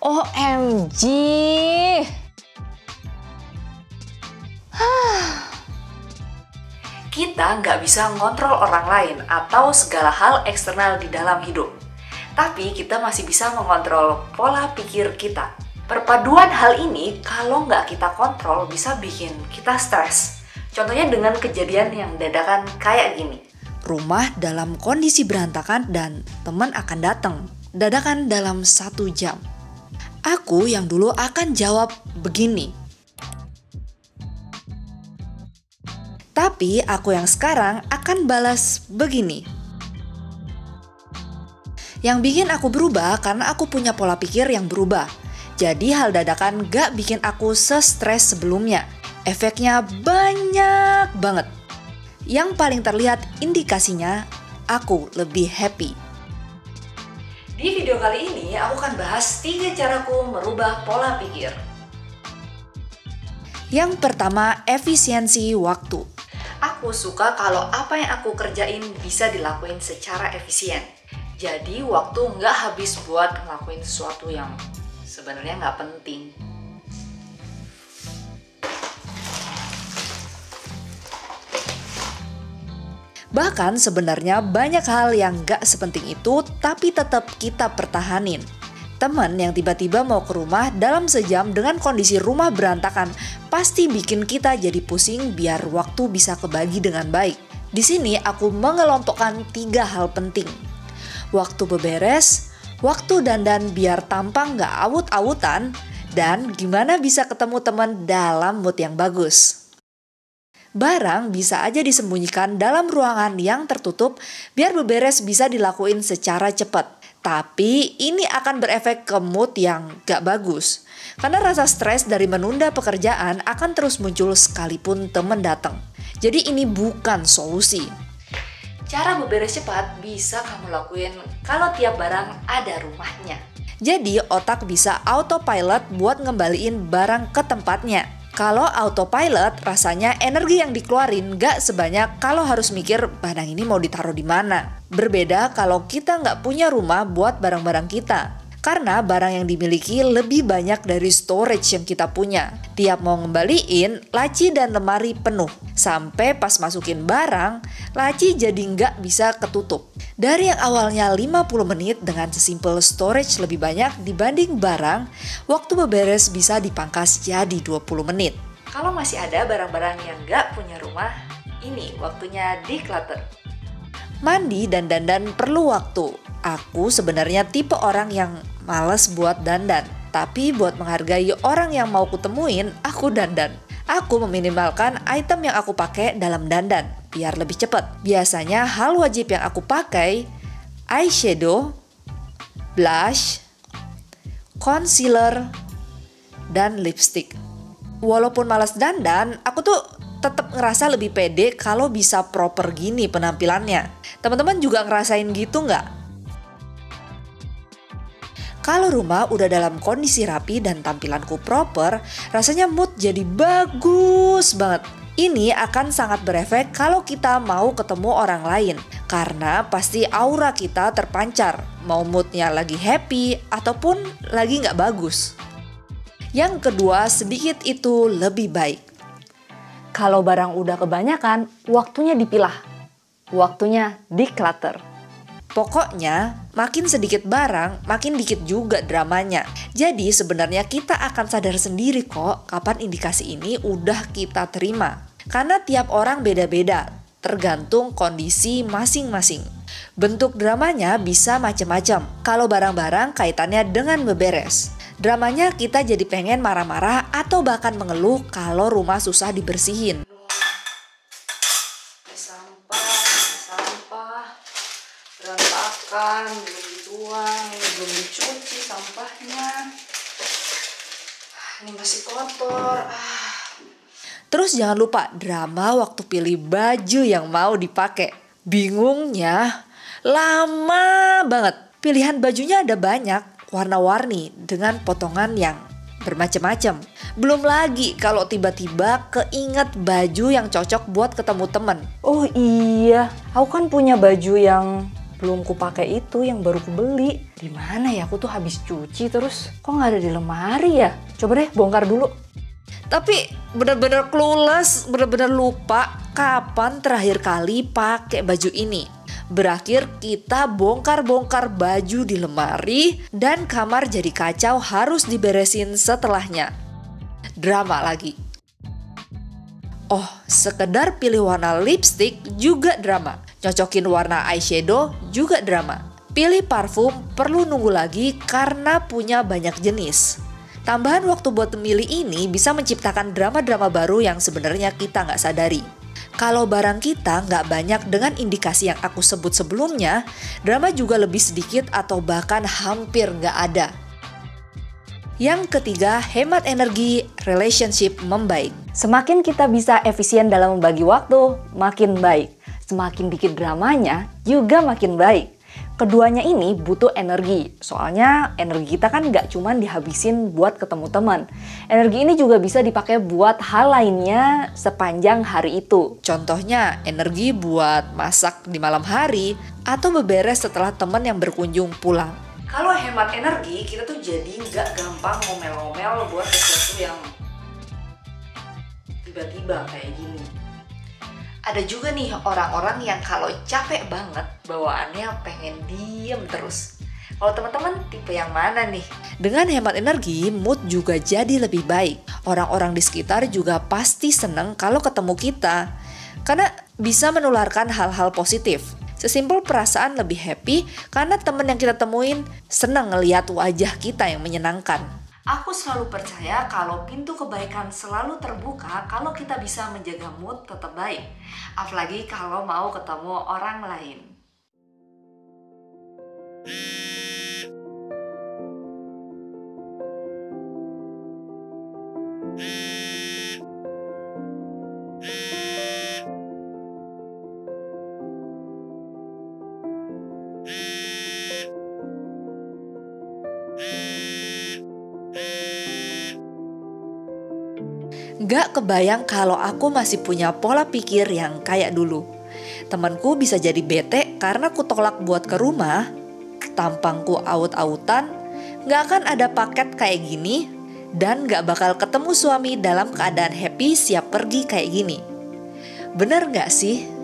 OMG. Kita nggak bisa ngontrol orang lain atau segala hal eksternal di dalam hidup. Tapi kita masih bisa mengontrol pola pikir kita. Perpaduan hal ini kalau nggak kita kontrol bisa bikin kita stres. Contohnya dengan kejadian yang dadakan kayak gini. Rumah dalam kondisi berantakan dan teman akan datang. Dadakan dalam 1 jam. Aku yang dulu akan jawab begini. Tapi aku yang sekarang akan balas begini. Yang bikin aku berubah karena aku punya pola pikir yang berubah. Jadi hal dadakan gak bikin aku se-stres sebelumnya. Efeknya banyak banget. Yang paling terlihat indikasinya, aku lebih happy. Di video kali ini aku akan bahas 3 caraku merubah pola pikir. Yang pertama, efisiensi waktu. Aku suka kalau apa yang aku kerjain bisa dilakuin secara efisien. Jadi waktu nggak habis buat ngelakuin sesuatu yang sebenarnya nggak penting. Bahkan sebenarnya banyak hal yang gak sepenting itu tapi tetap kita pertahanin. Teman yang tiba-tiba mau ke rumah dalam sejam dengan kondisi rumah berantakan pasti bikin kita jadi pusing biar waktu bisa kebagi dengan baik. Di sini aku mengelompokkan 3 hal penting. Waktu beberes, waktu dandan biar tampang gak awut-awutan, dan gimana bisa ketemu teman dalam mood yang bagus. Barang bisa aja disembunyikan dalam ruangan yang tertutup biar beberes bisa dilakuin secara cepat. Tapi ini akan berefek ke mood yang gak bagus. Karena rasa stres dari menunda pekerjaan akan terus muncul sekalipun teman datang. Jadi ini bukan solusi. Cara beberes cepat bisa kamu lakuin kalau tiap barang ada rumahnya. Jadi otak bisa autopilot buat ngembaliin barang ke tempatnya. Kalau autopilot, rasanya energi yang dikeluarin gak sebanyak kalau harus mikir barang ini mau ditaruh di mana. Berbeda kalau kita nggak punya rumah buat barang-barang kita. Karena barang yang dimiliki lebih banyak dari storage yang kita punya. Tiap mau ngembaliin, laci dan lemari penuh. Sampai pas masukin barang, laci jadi nggak bisa ketutup. Dari yang awalnya 50 menit dengan sesimpel storage lebih banyak dibanding barang, waktu beberes bisa dipangkas jadi 20 menit. Kalau masih ada barang-barang yang nggak punya rumah, ini waktunya declutter. Mandi dan dandan perlu waktu. Aku sebenarnya tipe orang yang malas buat dandan. Tapi buat menghargai orang yang mau kutemuin, aku dandan. Aku meminimalkan item yang aku pakai dalam dandan, biar lebih cepat. Biasanya hal wajib yang aku pakai, eyeshadow, blush, concealer, dan lipstick. Walaupun malas dandan, aku tuh tetap ngerasa lebih pede kalau bisa proper gini penampilannya. Teman-teman juga ngerasain gitu nggak? Kalau rumah udah dalam kondisi rapi dan tampilanku proper, rasanya mood jadi bagus banget. Ini akan sangat berefek kalau kita mau ketemu orang lain. Karena pasti aura kita terpancar, mau moodnya lagi happy ataupun lagi nggak bagus. Yang kedua, sedikit itu lebih baik. Kalau barang udah kebanyakan, waktunya dipilah. Waktunya declutter. Pokoknya, makin sedikit barang, makin dikit juga dramanya. Jadi sebenarnya kita akan sadar sendiri kok kapan indikasi ini udah kita terima. Karena tiap orang beda-beda, tergantung kondisi masing-masing. Bentuk dramanya bisa macam-macam. Kalau barang-barang kaitannya dengan beberes. Dramanya kita jadi pengen marah-marah atau bahkan mengeluh kalau rumah susah dibersihin. Sampah, berantakan, belum dituang, belum dicuci sampahnya. Ini masih kotor. Terus jangan lupa drama waktu pilih baju yang mau dipakai. Bingungnya lama banget. Pilihan bajunya ada banyak, warna-warni dengan potongan yang bermacam-macam. Belum lagi kalau tiba-tiba keinget baju yang cocok buat ketemu temen. Oh iya, aku kan punya baju yang belum kupakai itu yang baru kubeli. Di mana ya? Aku tuh habis cuci terus kok nggak ada di lemari ya? Coba deh bongkar dulu. Tapi benar-benar clueless, benar-benar lupa kapan terakhir kali pakai baju ini. Berakhir kita bongkar-bongkar baju di lemari dan kamar jadi kacau, harus diberesin setelahnya. Drama lagi. Oh, sekedar pilih warna lipstick juga drama. Cocokin warna eyeshadow juga drama. Pilih parfum perlu nunggu lagi karena punya banyak jenis. Tambahan waktu buat memilih ini bisa menciptakan drama-drama baru yang sebenarnya kita nggak sadari. Kalau barang kita nggak banyak dengan indikasi yang aku sebut sebelumnya, drama juga lebih sedikit atau bahkan hampir nggak ada. Yang ketiga, hemat energi, relationship membaik. Semakin kita bisa efisien dalam membagi waktu, makin baik. Semakin dikit dramanya, juga makin baik. Keduanya ini butuh energi, soalnya energi kita kan nggak cuma dihabisin buat ketemu teman. Energi ini juga bisa dipakai buat hal lainnya sepanjang hari itu. Contohnya, energi buat masak di malam hari atau beberes setelah teman yang berkunjung pulang. Kalau hemat energi, kita tuh jadi nggak gampang ngomel-ngomel buat sesuatu yang tiba-tiba kayak gini. Ada juga nih orang-orang yang kalau capek banget bawaannya pengen diem terus. Kalau teman-teman tipe yang mana nih? Dengan hemat energi, mood juga jadi lebih baik. Orang-orang di sekitar juga pasti seneng kalau ketemu kita, karena bisa menularkan hal-hal positif. Sesimpel perasaan lebih happy karena teman yang kita temuin seneng ngelihat wajah kita yang menyenangkan. Aku selalu percaya kalau pintu kebaikan selalu terbuka kalau kita bisa menjaga mood tetap baik. Apalagi kalau mau ketemu orang lain. Gak kebayang kalau aku masih punya pola pikir yang kayak dulu. Temanku bisa jadi bete karena ku tolak buat ke rumah, tampangku aut-autan, gak akan ada paket kayak gini, dan gak bakal ketemu suami dalam keadaan happy siap pergi kayak gini. Bener gak sih?